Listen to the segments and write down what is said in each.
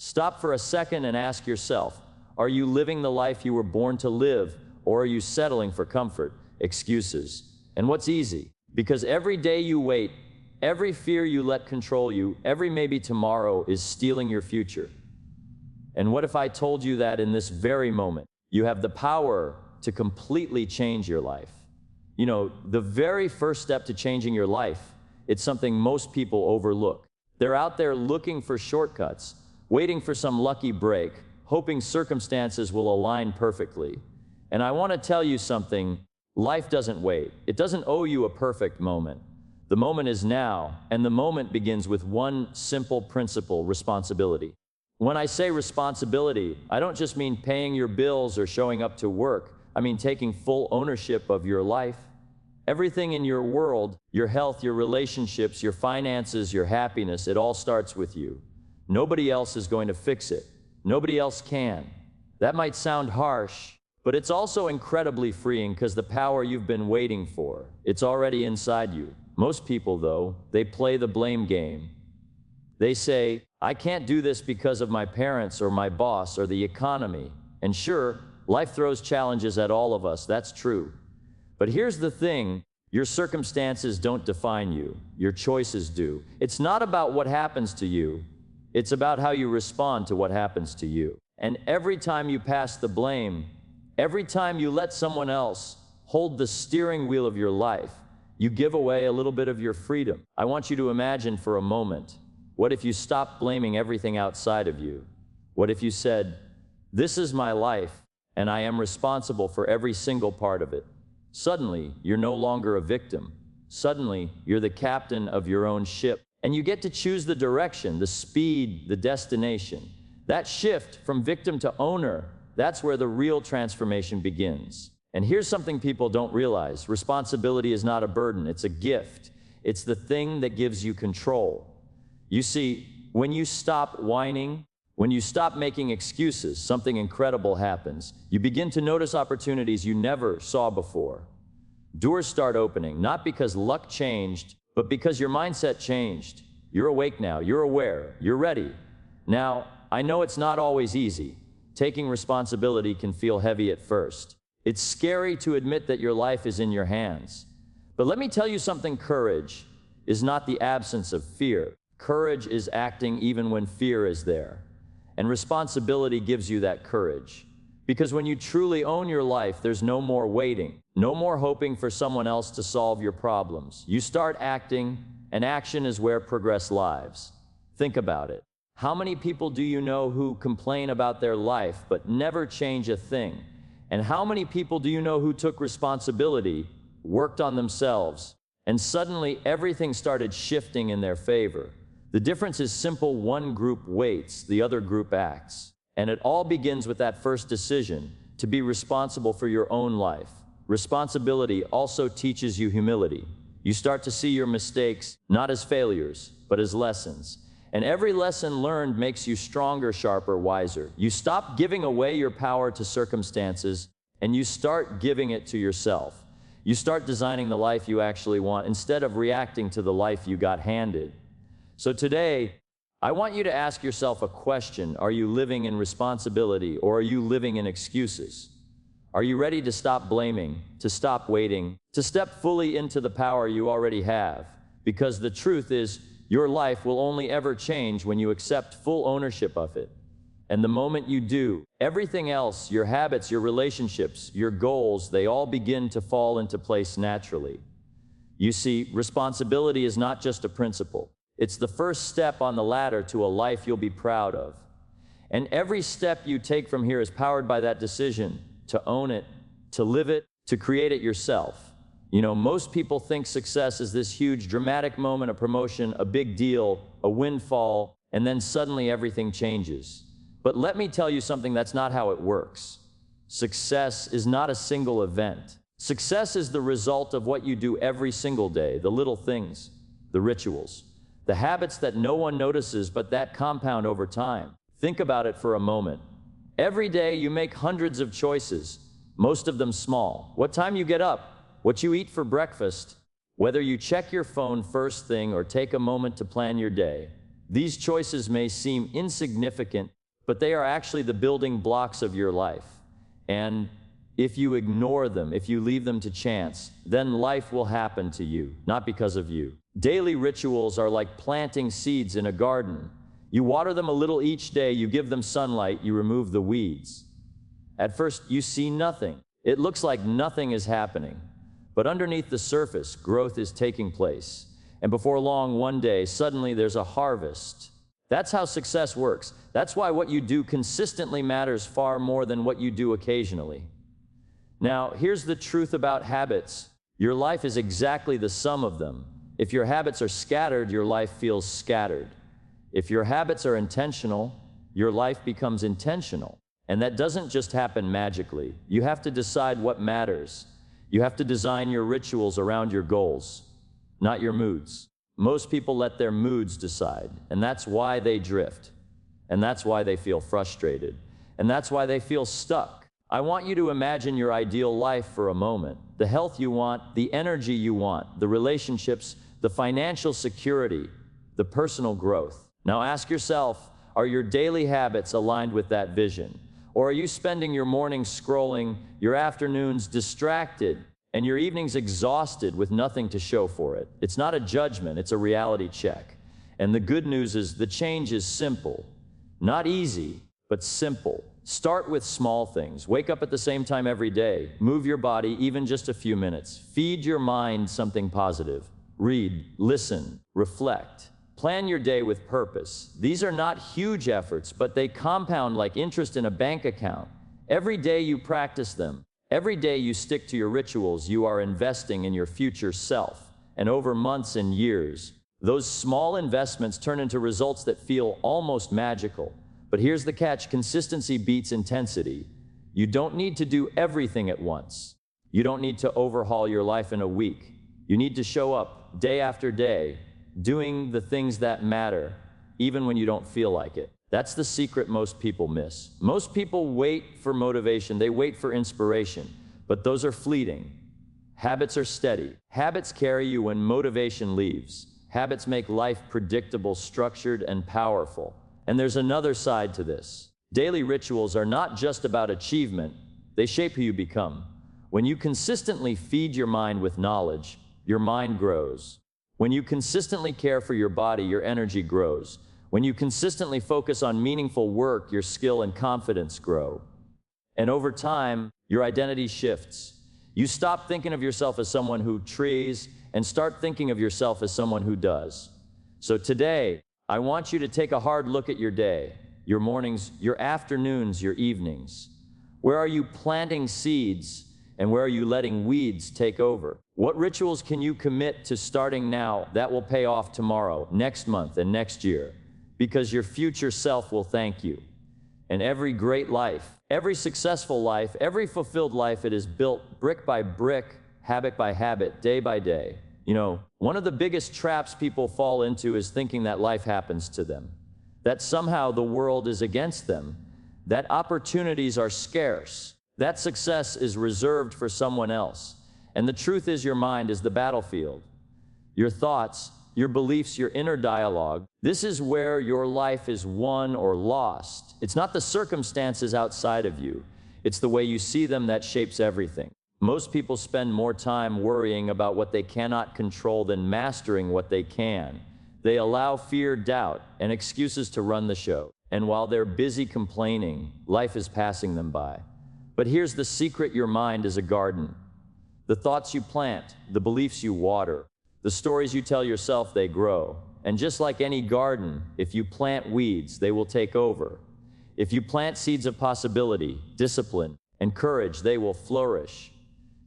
Stop for a second and ask yourself, are you living the life you were born to live, or are you settling for comfort, excuses? And what's easy? Because every day you wait, every fear you let control you, every maybe tomorrow is stealing your future. And what if I told you that in this very moment, you have the power to completely change your life? You know, the very first step to changing your life, it's something most people overlook. They're out there looking for shortcuts, waiting for some lucky break, hoping circumstances will align perfectly. And I want to tell you something, life doesn't wait. It doesn't owe you a perfect moment. The moment is now, and the moment begins with one simple principle: responsibility. When I say responsibility, I don't just mean paying your bills or showing up to work. I mean taking full ownership of your life. Everything in your world, your health, your relationships, your finances, your happiness, it all starts with you. Nobody else is going to fix it. Nobody else can. That might sound harsh, but it's also incredibly freeing, because the power you've been waiting for, it's already inside you. Most people, though, they play the blame game. They say, I can't do this because of my parents or my boss or the economy. And sure, life throws challenges at all of us, that's true. But here's the thing, your circumstances don't define you, your choices do. It's not about what happens to you, it's about how you respond to what happens to you. And every time you pass the blame, every time you let someone else hold the steering wheel of your life, you give away a little bit of your freedom. I want you to imagine for a moment, what if you stopped blaming everything outside of you? What if you said, this is my life, and I am responsible for every single part of it? Suddenly, you're no longer a victim. Suddenly, you're the captain of your own ship, and you get to choose the direction, the speed, the destination. That shift from victim to owner, that's where the real transformation begins. And here's something people don't realize. Responsibility is not a burden, it's a gift. It's the thing that gives you control. You see, when you stop whining, when you stop making excuses, something incredible happens. You begin to notice opportunities you never saw before. Doors start opening, not because luck changed, but because your mindset changed. You're awake now, you're aware, you're ready. Now, I know it's not always easy. Taking responsibility can feel heavy at first. It's scary to admit that your life is in your hands. But let me tell you something, courage is not the absence of fear. Courage is acting even when fear is there. And responsibility gives you that courage. Because when you truly own your life, there's no more waiting, no more hoping for someone else to solve your problems. You start acting, and action is where progress lives. Think about it. How many people do you know who complain about their life but never change a thing? And how many people do you know who took responsibility, worked on themselves, and suddenly everything started shifting in their favor? The difference is simple: one group waits, the other group acts. And it all begins with that first decision, to be responsible for your own life. Responsibility also teaches you humility. You start to see your mistakes not as failures, but as lessons. And every lesson learned makes you stronger, sharper, wiser. You stop giving away your power to circumstances, and you start giving it to yourself. You start designing the life you actually want instead of reacting to the life you got handed. So today, I want you to ask yourself a question. Are you living in responsibility, or are you living in excuses? Are you ready to stop blaming, to stop waiting, to step fully into the power you already have? Because the truth is, your life will only ever change when you accept full ownership of it. And the moment you do, everything else, your habits, your relationships, your goals, they all begin to fall into place naturally. You see, responsibility is not just a principle. It's the first step on the ladder to a life you'll be proud of. And every step you take from here is powered by that decision to own it, to live it, to create it yourself. You know, most people think success is this huge, dramatic moment, a promotion, a big deal, a windfall, and then suddenly everything changes. But let me tell you something, that's not how it works. Success is not a single event. Success is the result of what you do every single day, the little things, the rituals, the habits that no one notices but that compound over time. Think about it for a moment. Every day you make hundreds of choices, most of them small. What time you get up, what you eat for breakfast, whether you check your phone first thing or take a moment to plan your day. These choices may seem insignificant, but they are actually the building blocks of your life. And if you ignore them, if you leave them to chance, then life will happen to you, not because of you. Daily rituals are like planting seeds in a garden. You water them a little each day, you give them sunlight, you remove the weeds. At first, you see nothing. It looks like nothing is happening. But underneath the surface, growth is taking place. And before long, one day, suddenly there's a harvest. That's how success works. That's why what you do consistently matters far more than what you do occasionally. Now, here's the truth about habits. Your life is exactly the sum of them. If your habits are scattered, your life feels scattered. If your habits are intentional, your life becomes intentional. And that doesn't just happen magically. You have to decide what matters. You have to design your rituals around your goals, not your moods. Most people let their moods decide, and that's why they drift. And that's why they feel frustrated. And that's why they feel stuck. I want you to imagine your ideal life for a moment. The health you want, the energy you want, the relationships, the financial security, the personal growth. Now ask yourself, are your daily habits aligned with that vision? Or are you spending your mornings scrolling, your afternoons distracted, and your evenings exhausted with nothing to show for it? It's not a judgment, it's a reality check. And the good news is the change is simple. Not easy, but simple. Start with small things. Wake up at the same time every day. Move your body even just a few minutes. Feed your mind something positive. Read, listen, reflect. Plan your day with purpose. These are not huge efforts, but they compound like interest in a bank account. Every day you practice them, every day you stick to your rituals, you are investing in your future self. And over months and years, those small investments turn into results that feel almost magical. But here's the catch: consistency beats intensity. You don't need to do everything at once. You don't need to overhaul your life in a week. You need to show up day after day, doing the things that matter, even when you don't feel like it. That's the secret most people miss. Most people wait for motivation, they wait for inspiration, but those are fleeting. Habits are steady. Habits carry you when motivation leaves. Habits make life predictable, structured, and powerful. And there's another side to this. Daily rituals are not just about achievement, they shape who you become. When you consistently feed your mind with knowledge, your mind grows. When you consistently care for your body, your energy grows. When you consistently focus on meaningful work, your skill and confidence grow. And over time, your identity shifts. You stop thinking of yourself as someone who trees and start thinking of yourself as someone who does. So today, I want you to take a hard look at your day, your mornings, your afternoons, your evenings. Where are you planting seeds and where are you letting weeds take over? What rituals can you commit to starting now that will pay off tomorrow, next month, and next year? Because your future self will thank you. And every great life, every successful life, every fulfilled life, it is built brick by brick, habit by habit, day by day. You know, one of the biggest traps people fall into is thinking that life happens to them, that somehow the world is against them, that opportunities are scarce, that success is reserved for someone else. And the truth is, your mind is the battlefield. Your thoughts, your beliefs, your inner dialogue, this is where your life is won or lost. It's not the circumstances outside of you. It's the way you see them that shapes everything. Most people spend more time worrying about what they cannot control than mastering what they can. They allow fear, doubt, and excuses to run the show. And while they're busy complaining, life is passing them by. But here's the secret: your mind is a garden. The thoughts you plant, the beliefs you water, the stories you tell yourself, they grow. And just like any garden, if you plant weeds, they will take over. If you plant seeds of possibility, discipline, and courage, they will flourish.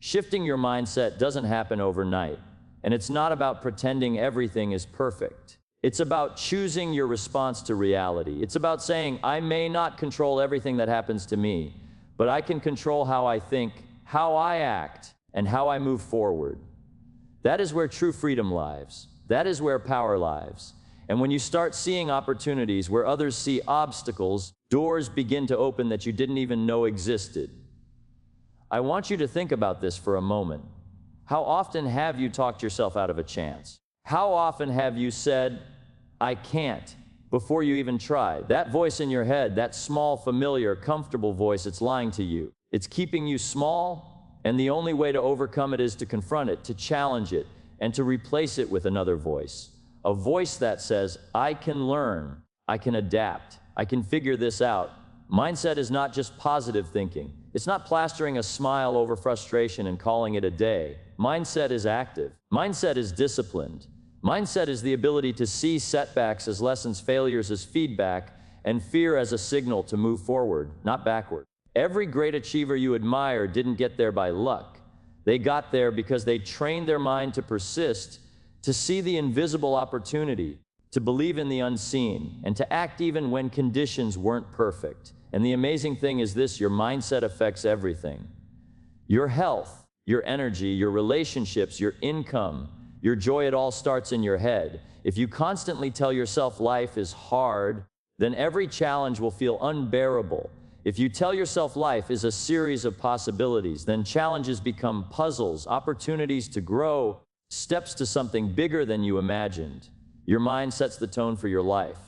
Shifting your mindset doesn't happen overnight. And it's not about pretending everything is perfect. It's about choosing your response to reality. It's about saying, I may not control everything that happens to me, but I can control how I think, how I act, and how I move forward. That is where true freedom lies. That is where power lies. And when you start seeing opportunities where others see obstacles, doors begin to open that you didn't even know existed. I want you to think about this for a moment. How often have you talked yourself out of a chance? How often have you said, I can't, before you even try. That voice in your head, that small, familiar, comfortable voice, it's lying to you. It's keeping you small, and the only way to overcome it is to confront it, to challenge it, and to replace it with another voice. A voice that says, I can learn, I can adapt, I can figure this out. Mindset is not just positive thinking. It's not plastering a smile over frustration and calling it a day. Mindset is active. Mindset is disciplined. Mindset is the ability to see setbacks as lessons, failures as feedback, and fear as a signal to move forward, not backward. Every great achiever you admire didn't get there by luck. They got there because they trained their mind to persist, to see the invisible opportunity, to believe in the unseen, and to act even when conditions weren't perfect. And the amazing thing is this: your mindset affects everything. Your health, your energy, your relationships, your income, your joy, it all starts in your head. If you constantly tell yourself life is hard, then every challenge will feel unbearable. If you tell yourself life is a series of possibilities, then challenges become puzzles, opportunities to grow, steps to something bigger than you imagined. Your mind sets the tone for your life.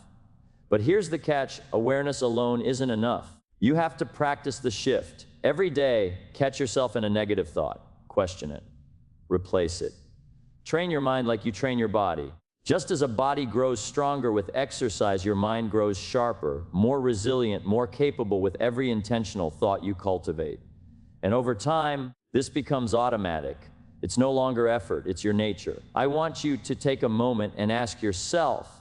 But here's the catch: awareness alone isn't enough. You have to practice the shift. Every day, catch yourself in a negative thought. Question it. Replace it. Train your mind like you train your body. Just as a body grows stronger with exercise, your mind grows sharper, more resilient, more capable with every intentional thought you cultivate. And over time, this becomes automatic. It's no longer effort, it's your nature. I want you to take a moment and ask yourself,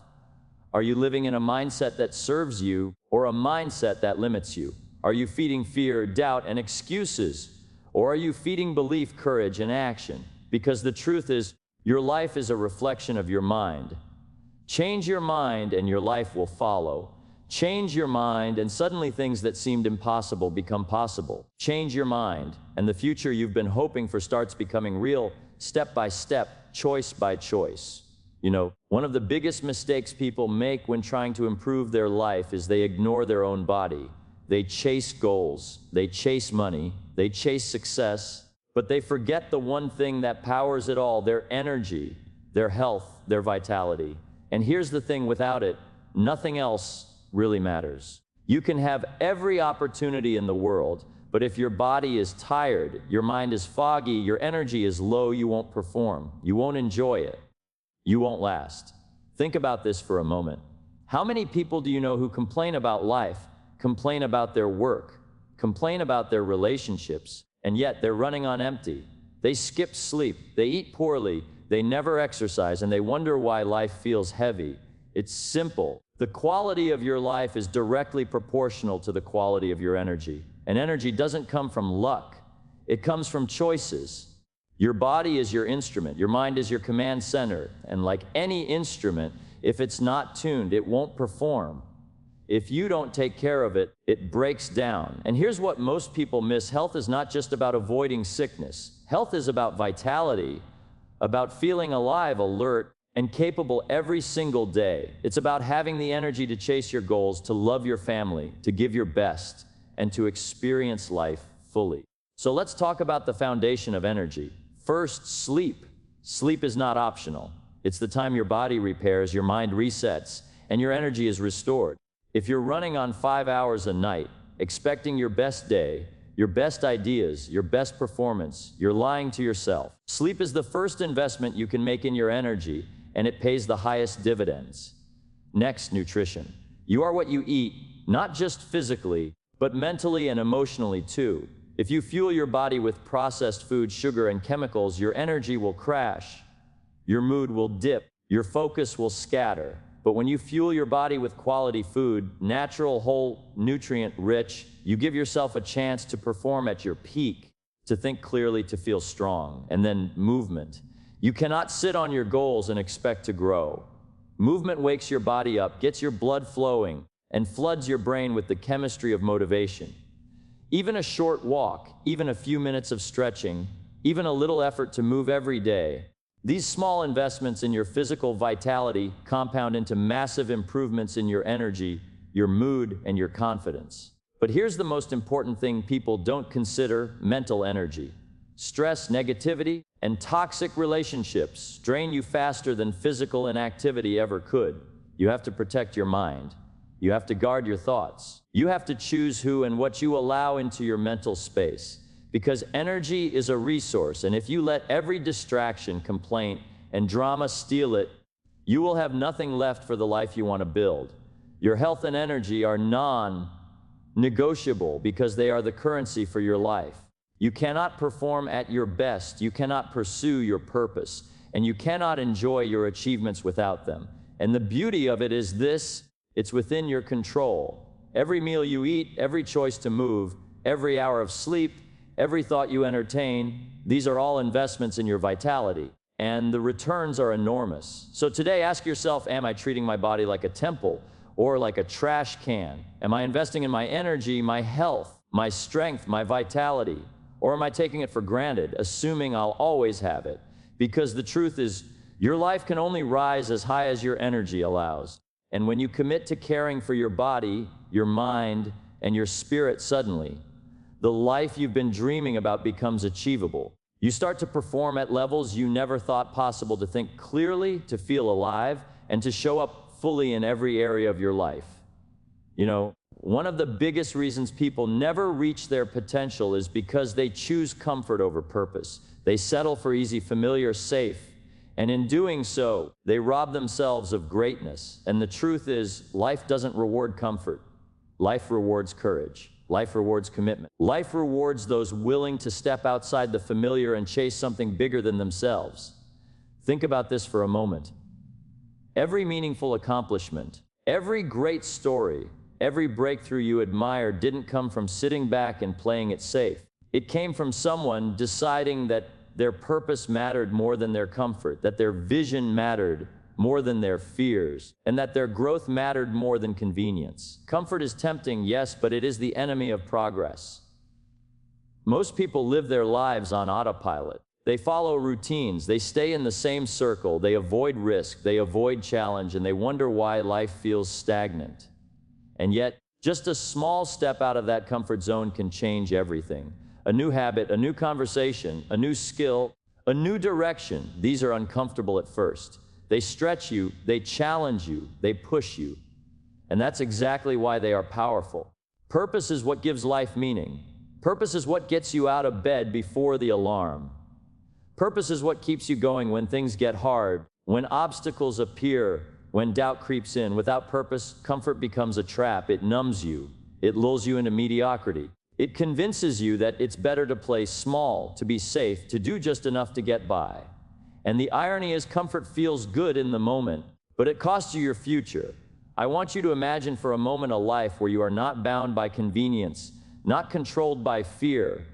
are you living in a mindset that serves you or a mindset that limits you? Are you feeding fear, doubt, and excuses? Or are you feeding belief, courage, and action? Because the truth is, your life is a reflection of your mind. Change your mind and your life will follow. Change your mind and suddenly things that seemed impossible become possible. Change your mind and the future you've been hoping for starts becoming real, step by step, choice by choice. You know, one of the biggest mistakes people make when trying to improve their life is they ignore their own body. They chase goals, they chase money, they chase success, but they forget the one thing that powers it all: their energy, their health, their vitality. And here's the thing: without it, nothing else really matters. You can have every opportunity in the world, but if your body is tired, your mind is foggy, your energy is low, you won't perform. You won't enjoy it. You won't last. Think about this for a moment. How many people do you know who complain about life, complain about their work, complain about their relationships, and yet they're running on empty? They skip sleep, they eat poorly, they never exercise, and they wonder why life feels heavy. It's simple. The quality of your life is directly proportional to the quality of your energy. And energy doesn't come from luck. It comes from choices. Your body is your instrument. Your mind is your command center. And like any instrument, if it's not tuned, it won't perform. If you don't take care of it, it breaks down. And here's what most people miss: health is not just about avoiding sickness. Health is about vitality, about feeling alive, alert, and capable every single day. It's about having the energy to chase your goals, to love your family, to give your best, and to experience life fully. So let's talk about the foundation of energy. First, sleep. Sleep is not optional. It's the time your body repairs, your mind resets, and your energy is restored. If you're running on 5 hours a night, expecting your best day, your best ideas, your best performance, you're lying to yourself. Sleep is the first investment you can make in your energy, and it pays the highest dividends. Next, nutrition. You are what you eat, not just physically, but mentally and emotionally too. If you fuel your body with processed food, sugar, and chemicals, your energy will crash, your mood will dip, your focus will scatter. But when you fuel your body with quality food, natural, whole, nutrient-rich, you give yourself a chance to perform at your peak, to think clearly, to feel strong. And then movement. You cannot sit on your goals and expect to grow. Movement wakes your body up, gets your blood flowing, and floods your brain with the chemistry of motivation. Even a short walk, even a few minutes of stretching, even a little effort to move every day, these small investments in your physical vitality compound into massive improvements in your energy, your mood, and your confidence. But here's the most important thing people don't consider: mental energy. Stress, negativity, and toxic relationships drain you faster than physical inactivity ever could. You have to protect your mind. You have to guard your thoughts. You have to choose who and what you allow into your mental space. Because energy is a resource, and if you let every distraction, complaint, and drama steal it, you will have nothing left for the life you want to build. Your health and energy are non-negotiable because they are the currency for your life. You cannot perform at your best, you cannot pursue your purpose, and you cannot enjoy your achievements without them. And the beauty of it is this: it's within your control. Every meal you eat, every choice to move, every hour of sleep, every thought you entertain, these are all investments in your vitality, and the returns are enormous. So today, ask yourself, am I treating my body like a temple or like a trash can? Am I investing in my energy, my health, my strength, my vitality? Or am I taking it for granted, assuming I'll always have it? Because the truth is, your life can only rise as high as your energy allows. And when you commit to caring for your body, your mind, and your spirit, suddenly, the life you've been dreaming about becomes achievable. You start to perform at levels you never thought possible, to think clearly, to feel alive, and to show up fully in every area of your life. You know, one of the biggest reasons people never reach their potential is because they choose comfort over purpose. They settle for easy, familiar, safe, and in doing so, they rob themselves of greatness. And the truth is, life doesn't reward comfort. Life rewards courage. Life rewards commitment. Life rewards those willing to step outside the familiar and chase something bigger than themselves. Think about this for a moment. Every meaningful accomplishment, every great story, every breakthrough you admire didn't come from sitting back and playing it safe. It came from someone deciding that their purpose mattered more than their comfort, that their vision mattered more than their fears, and that their growth mattered more than convenience. Comfort is tempting, yes, but it is the enemy of progress. Most people live their lives on autopilot. They follow routines, they stay in the same circle, they avoid risk, they avoid challenge, and they wonder why life feels stagnant. And yet, just a small step out of that comfort zone can change everything. A new habit, a new conversation, a new skill, a new direction. These are uncomfortable at first. They stretch you, they challenge you, they push you. And that's exactly why they are powerful. Purpose is what gives life meaning. Purpose is what gets you out of bed before the alarm. Purpose is what keeps you going when things get hard, when obstacles appear, when doubt creeps in. Without purpose, comfort becomes a trap. It numbs you. It lulls you into mediocrity. It convinces you that it's better to play small, to be safe, to do just enough to get by. And the irony is, comfort feels good in the moment, but it costs you your future. I want you to imagine for a moment a life where you are not bound by convenience, not controlled by fear,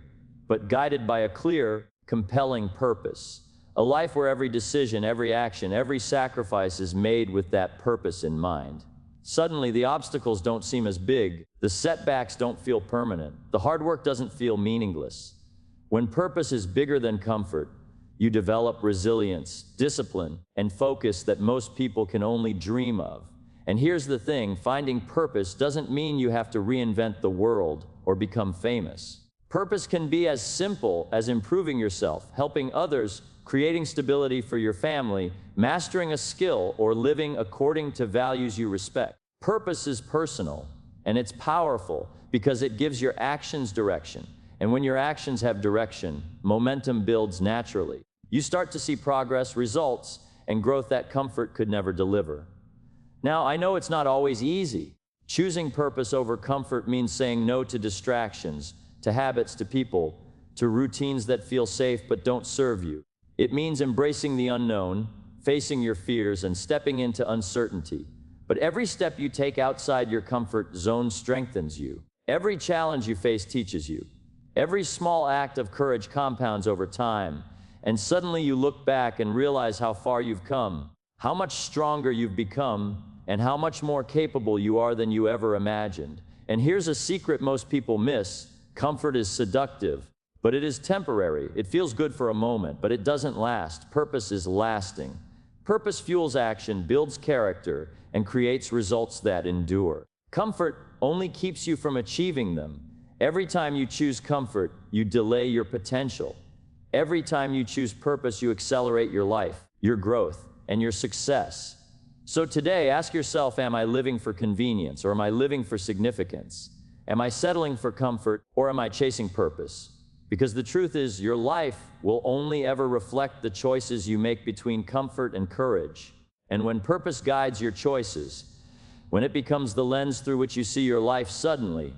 but guided by a clear, compelling purpose. A life where every decision, every action, every sacrifice is made with that purpose in mind. Suddenly, the obstacles don't seem as big, the setbacks don't feel permanent, the hard work doesn't feel meaningless. When purpose is bigger than comfort, you develop resilience, discipline, and focus that most people can only dream of. And here's the thing, finding purpose doesn't mean you have to reinvent the world or become famous. Purpose can be as simple as improving yourself, helping others, creating stability for your family, mastering a skill, or living according to values you respect. Purpose is personal, and it's powerful because it gives your actions direction. And when your actions have direction, momentum builds naturally. You start to see progress, results, and growth that comfort could never deliver. Now, I know it's not always easy. Choosing purpose over comfort means saying no to distractions, to habits, to people, to routines that feel safe but don't serve you. It means embracing the unknown, facing your fears, and stepping into uncertainty. But every step you take outside your comfort zone strengthens you. Every challenge you face teaches you. Every small act of courage compounds over time, and suddenly you look back and realize how far you've come, how much stronger you've become, and how much more capable you are than you ever imagined. And here's a secret most people miss: comfort is seductive, but it is temporary. It feels good for a moment, but it doesn't last. Purpose is lasting. Purpose fuels action, builds character, and creates results that endure. Comfort only keeps you from achieving them. Every time you choose comfort, you delay your potential. Every time you choose purpose, you accelerate your life, your growth, and your success. So today, ask yourself, am I living for convenience or am I living for significance? Am I settling for comfort or am I chasing purpose? Because the truth is, your life will only ever reflect the choices you make between comfort and courage. And when purpose guides your choices, when it becomes the lens through which you see your life, suddenly,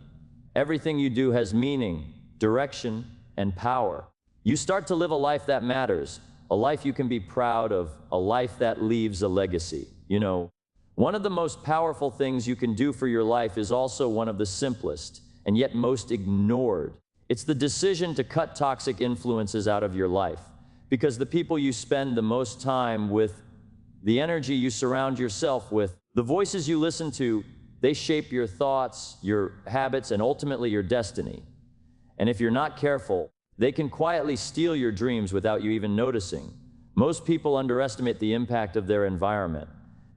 everything you do has meaning, direction, and power. You start to live a life that matters, a life you can be proud of, a life that leaves a legacy. You know, one of the most powerful things you can do for your life is also one of the simplest and yet most ignored. It's the decision to cut toxic influences out of your life, because the people you spend the most time with, the energy you surround yourself with, the voices you listen to, they shape your thoughts, your habits, and ultimately your destiny. And if you're not careful, they can quietly steal your dreams without you even noticing. Most people underestimate the impact of their environment.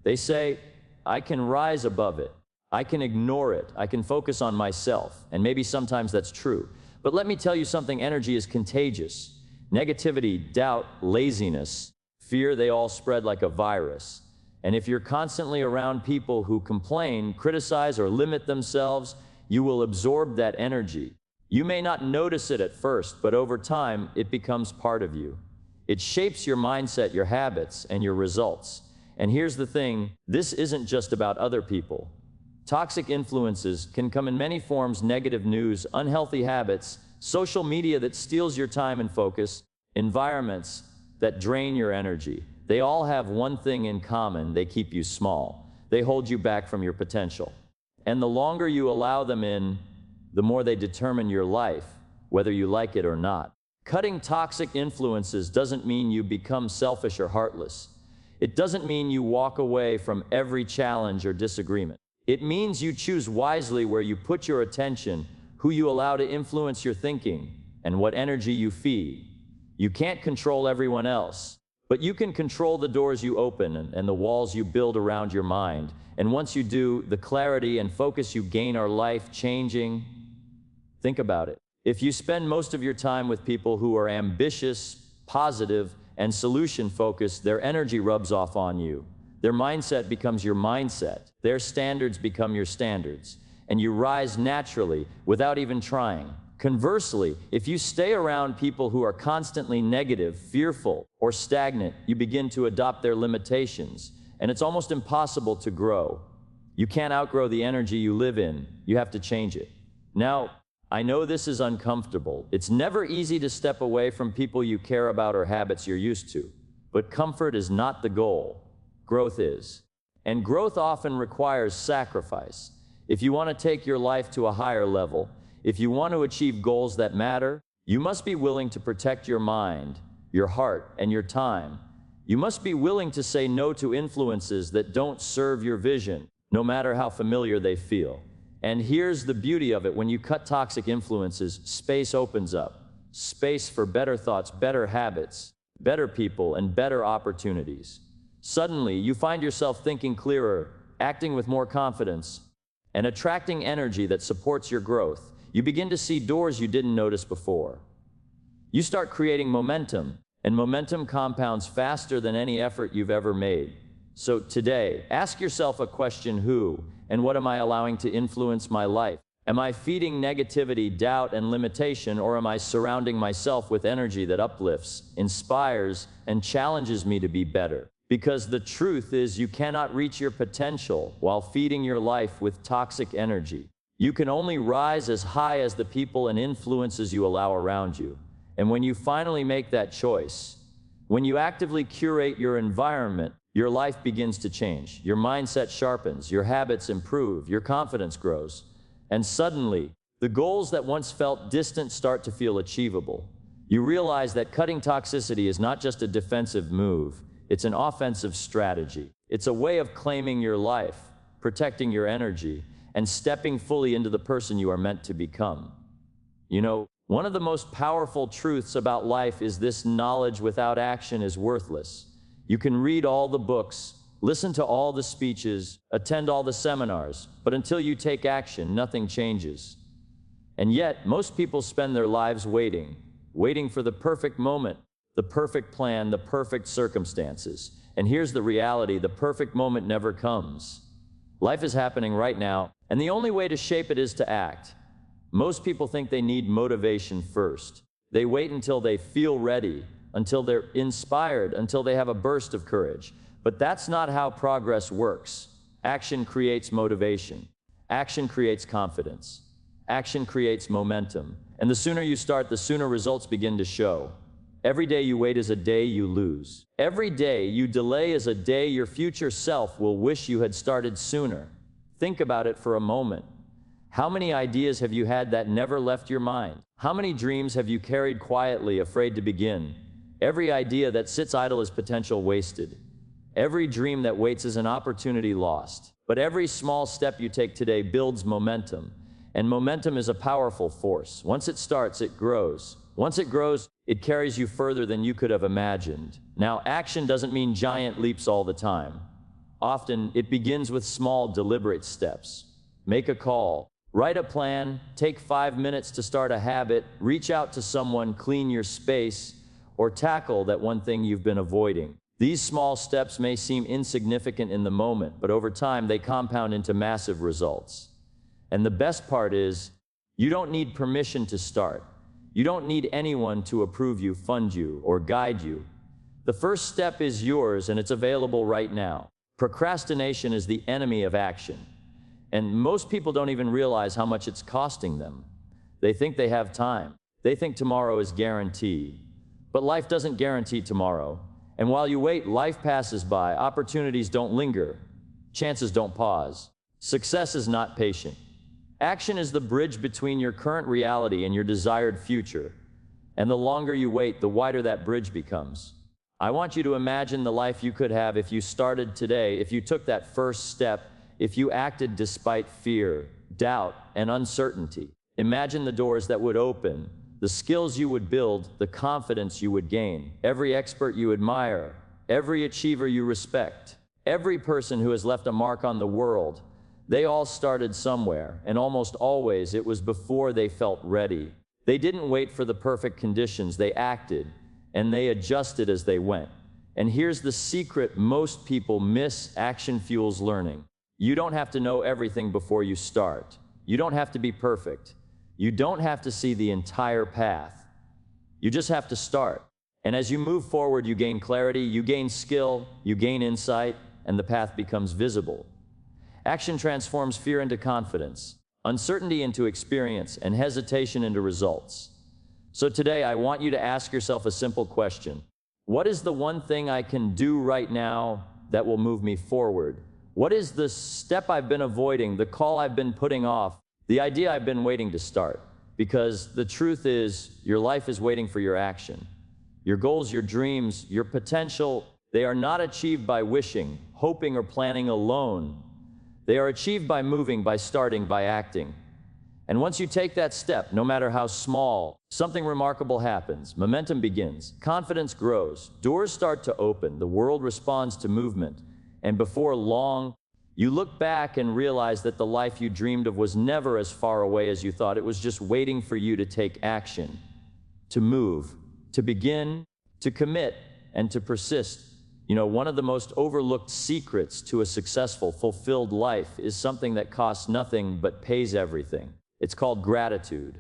They say, I can rise above it, I can ignore it, I can focus on myself. And maybe sometimes that's true. But let me tell you something, energy is contagious. Negativity, doubt, laziness, fear, they all spread like a virus. And if you're constantly around people who complain, criticize, or limit themselves, you will absorb that energy. You may not notice it at first, but over time, it becomes part of you. It shapes your mindset, your habits, and your results. And here's the thing, this isn't just about other people. Toxic influences can come in many forms: negative news, unhealthy habits, social media that steals your time and focus, environments that drain your energy. They all have one thing in common: they keep you small. They hold you back from your potential. And the longer you allow them in, the more they determine your life, whether you like it or not. Cutting toxic influences doesn't mean you become selfish or heartless. It doesn't mean you walk away from every challenge or disagreement. It means you choose wisely where you put your attention, who you allow to influence your thinking, and what energy you feed. You can't control everyone else, but you can control the doors you open and the walls you build around your mind. And once you do, the clarity and focus you gain are life-changing. Think about it. If you spend most of your time with people who are ambitious, positive, and solution-focused, their energy rubs off on you. Their mindset becomes your mindset. Their standards become your standards. And you rise naturally without even trying. Conversely, if you stay around people who are constantly negative, fearful, or stagnant, you begin to adopt their limitations, and it's almost impossible to grow. You can't outgrow the energy you live in. You have to change it. Now, I know this is uncomfortable. It's never easy to step away from people you care about or habits you're used to. But comfort is not the goal. Growth is. And growth often requires sacrifice. If you want to take your life to a higher level, if you want to achieve goals that matter, you must be willing to protect your mind, your heart, and your time. You must be willing to say no to influences that don't serve your vision, no matter how familiar they feel. And here's the beauty of it: when you cut toxic influences, space opens up. Space for better thoughts, better habits, better people, and better opportunities. Suddenly, you find yourself thinking clearer, acting with more confidence, and attracting energy that supports your growth. You begin to see doors you didn't notice before. You start creating momentum, and momentum compounds faster than any effort you've ever made. So today, ask yourself a question: who and what am I allowing to influence my life? Am I feeding negativity, doubt, and limitation, or am I surrounding myself with energy that uplifts, inspires, and challenges me to be better? Because the truth is, you cannot reach your potential while feeding your life with toxic energy. You can only rise as high as the people and influences you allow around you. And when you finally make that choice, when you actively curate your environment, your life begins to change. Your mindset sharpens, your habits improve, your confidence grows. And suddenly, the goals that once felt distant start to feel achievable. You realize that cutting toxicity is not just a defensive move, it's an offensive strategy. It's a way of claiming your life, protecting your energy, and stepping fully into the person you are meant to become. You know, one of the most powerful truths about life is this: knowledge without action is worthless. You can read all the books, listen to all the speeches, attend all the seminars, but until you take action, nothing changes. And yet, most people spend their lives waiting for the perfect moment, the perfect plan, the perfect circumstances. And here's the reality: the perfect moment never comes. Life is happening right now, and the only way to shape it is to act. Most people think they need motivation first. They wait until they feel ready, until they're inspired, until they have a burst of courage. But that's not how progress works. Action creates motivation. Action creates confidence. Action creates momentum. And the sooner you start, the sooner results begin to show. Every day you wait is a day you lose. Every day you delay is a day your future self will wish you had started sooner. Think about it for a moment. How many ideas have you had that never left your mind? How many dreams have you carried quietly, afraid to begin? Every idea that sits idle is potential wasted. Every dream that waits is an opportunity lost. But every small step you take today builds momentum. And momentum is a powerful force. Once it starts, it grows. Once it grows, it carries you further than you could have imagined. Now, action doesn't mean giant leaps all the time. Often, it begins with small, deliberate steps. Make a call, write a plan, take 5 minutes to start a habit, reach out to someone, clean your space, or tackle that one thing you've been avoiding. These small steps may seem insignificant in the moment, but over time, they compound into massive results. And the best part is, you don't need permission to start. You don't need anyone to approve you, fund you, or guide you. The first step is yours, and it's available right now. Procrastination is the enemy of action. And most people don't even realize how much it's costing them. They think they have time. They think tomorrow is guaranteed. But life doesn't guarantee tomorrow. And while you wait, life passes by. Opportunities don't linger. Chances don't pause. Success is not patient. Action is the bridge between your current reality and your desired future. And the longer you wait, the wider that bridge becomes. I want you to imagine the life you could have if you started today, if you took that first step, if you acted despite fear, doubt, and uncertainty. Imagine the doors that would open, the skills you would build, the confidence you would gain, every expert you admire, every achiever you respect, every person who has left a mark on the world. They all started somewhere, and almost always it was before they felt ready. They didn't wait for the perfect conditions, they acted, and they adjusted as they went. And here's the secret most people miss: action fuels learning. You don't have to know everything before you start. You don't have to be perfect. You don't have to see the entire path. You just have to start. And as you move forward, you gain clarity, you gain skill, you gain insight, and the path becomes visible. Action transforms fear into confidence, uncertainty into experience, and hesitation into results. So today, I want you to ask yourself a simple question. What is the one thing I can do right now that will move me forward? What is the step I've been avoiding, the call I've been putting off, the idea I've been waiting to start? Because the truth is, your life is waiting for your action. Your goals, your dreams, your potential, they are not achieved by wishing, hoping, or planning alone. They are achieved by moving, by starting, by acting. And once you take that step, no matter how small, something remarkable happens. Momentum begins, confidence grows, doors start to open, the world responds to movement. And before long, you look back and realize that the life you dreamed of was never as far away as you thought. It was just waiting for you to take action, to move, to begin, to commit, and to persist. You know, one of the most overlooked secrets to a successful, fulfilled life is something that costs nothing but pays everything. It's called gratitude.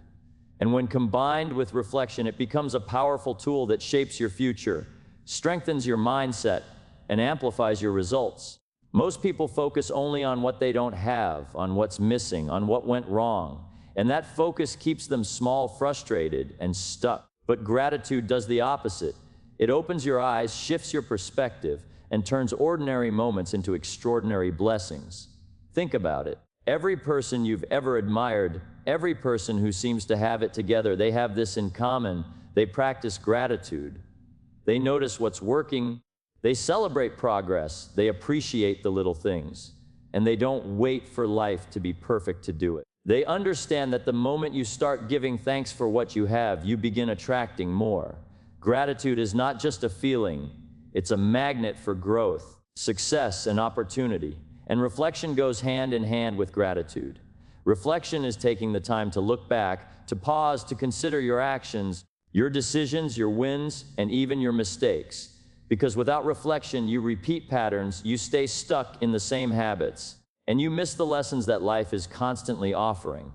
And when combined with reflection, it becomes a powerful tool that shapes your future, strengthens your mindset, and amplifies your results. Most people focus only on what they don't have, on what's missing, on what went wrong. And that focus keeps them small, frustrated, and stuck. But gratitude does the opposite. It opens your eyes, shifts your perspective, and turns ordinary moments into extraordinary blessings. Think about it. Every person you've ever admired, every person who seems to have it together, they have this in common. They practice gratitude. They notice what's working. They celebrate progress. They appreciate the little things. And they don't wait for life to be perfect to do it. They understand that the moment you start giving thanks for what you have, you begin attracting more. Gratitude is not just a feeling, it's a magnet for growth, success, and opportunity. And reflection goes hand in hand with gratitude. Reflection is taking the time to look back, to pause, to consider your actions, your decisions, your wins, and even your mistakes. Because without reflection, you repeat patterns, you stay stuck in the same habits, and you miss the lessons that life is constantly offering.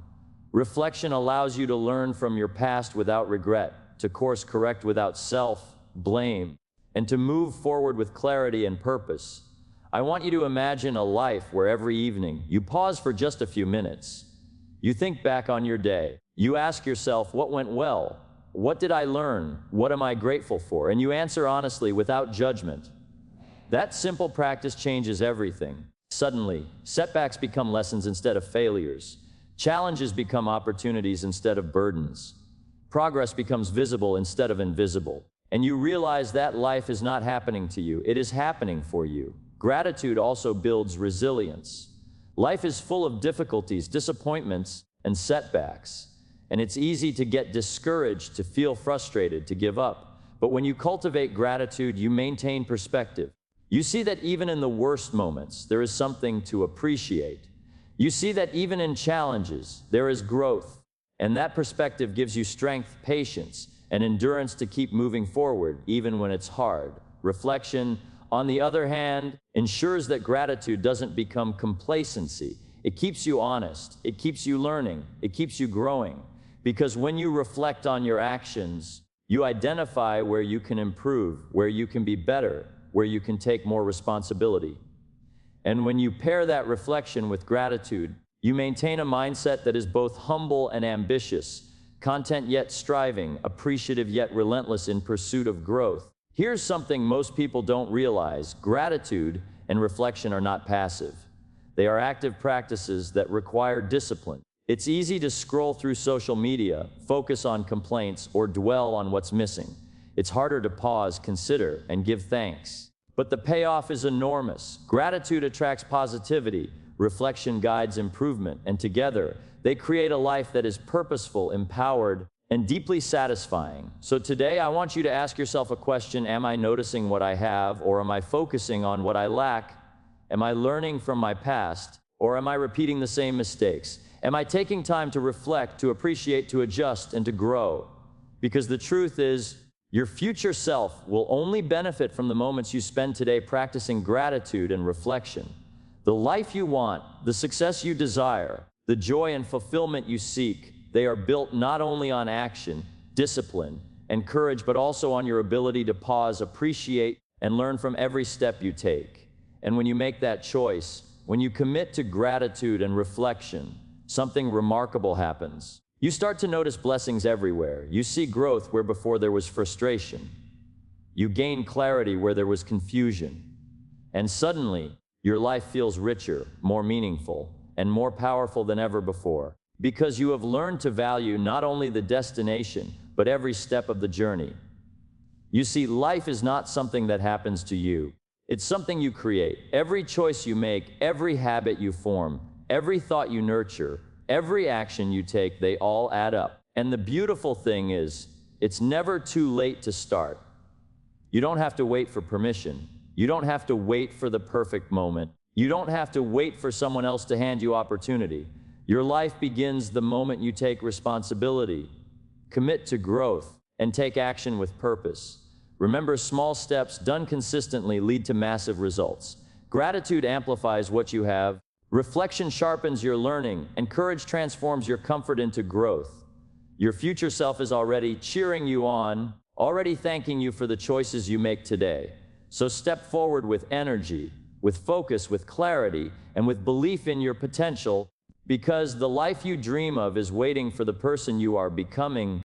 Reflection allows you to learn from your past without regret, to course correct without self-blame, and to move forward with clarity and purpose. I want you to imagine a life where every evening you pause for just a few minutes. You think back on your day. You ask yourself, what went well? What did I learn? What am I grateful for? And you answer honestly without judgment. That simple practice changes everything. Suddenly, setbacks become lessons instead of failures. Challenges become opportunities instead of burdens. Progress becomes visible instead of invisible. And you realize that life is not happening to you, it is happening for you. Gratitude also builds resilience. Life is full of difficulties, disappointments, and setbacks. And it's easy to get discouraged, to feel frustrated, to give up. But when you cultivate gratitude, you maintain perspective. You see that even in the worst moments, there is something to appreciate. You see that even in challenges, there is growth. And that perspective gives you strength, patience, and endurance to keep moving forward, even when it's hard. Reflection, on the other hand, ensures that gratitude doesn't become complacency. It keeps you honest, it keeps you learning, it keeps you growing. Because when you reflect on your actions, you identify where you can improve, where you can be better, where you can take more responsibility. And when you pair that reflection with gratitude, you maintain a mindset that is both humble and ambitious, content yet striving, appreciative yet relentless in pursuit of growth. Here's something most people don't realize. Gratitude and reflection are not passive. They are active practices that require discipline. It's easy to scroll through social media, focus on complaints, or dwell on what's missing. It's harder to pause, consider, and give thanks. But the payoff is enormous. Gratitude attracts positivity, reflection guides improvement, and together, they create a life that is purposeful, empowered, and deeply satisfying. So today, I want you to ask yourself a question: am I noticing what I have, or am I focusing on what I lack? Am I learning from my past, or am I repeating the same mistakes? Am I taking time to reflect, to appreciate, to adjust, and to grow? Because the truth is, your future self will only benefit from the moments you spend today practicing gratitude and reflection. The life you want, the success you desire, the joy and fulfillment you seek, they are built not only on action, discipline, and courage, but also on your ability to pause, appreciate, and learn from every step you take. And when you make that choice, when you commit to gratitude and reflection, something remarkable happens. You start to notice blessings everywhere. You see growth where before there was frustration. You gain clarity where there was confusion. And suddenly, your life feels richer, more meaningful, and more powerful than ever before. Because you have learned to value not only the destination, but every step of the journey. You see, life is not something that happens to you. It's something you create. Every choice you make, every habit you form, every thought you nurture, every action you take, they all add up. And the beautiful thing is, it's never too late to start. You don't have to wait for permission. You don't have to wait for the perfect moment. You don't have to wait for someone else to hand you opportunity. Your life begins the moment you take responsibility, commit to growth, and take action with purpose. Remember, small steps done consistently lead to massive results. Gratitude amplifies what you have. Reflection sharpens your learning, and courage transforms your comfort into growth. Your future self is already cheering you on, already thanking you for the choices you make today. So step forward with energy, with focus, with clarity, and with belief in your potential, because the life you dream of is waiting for the person you are becoming.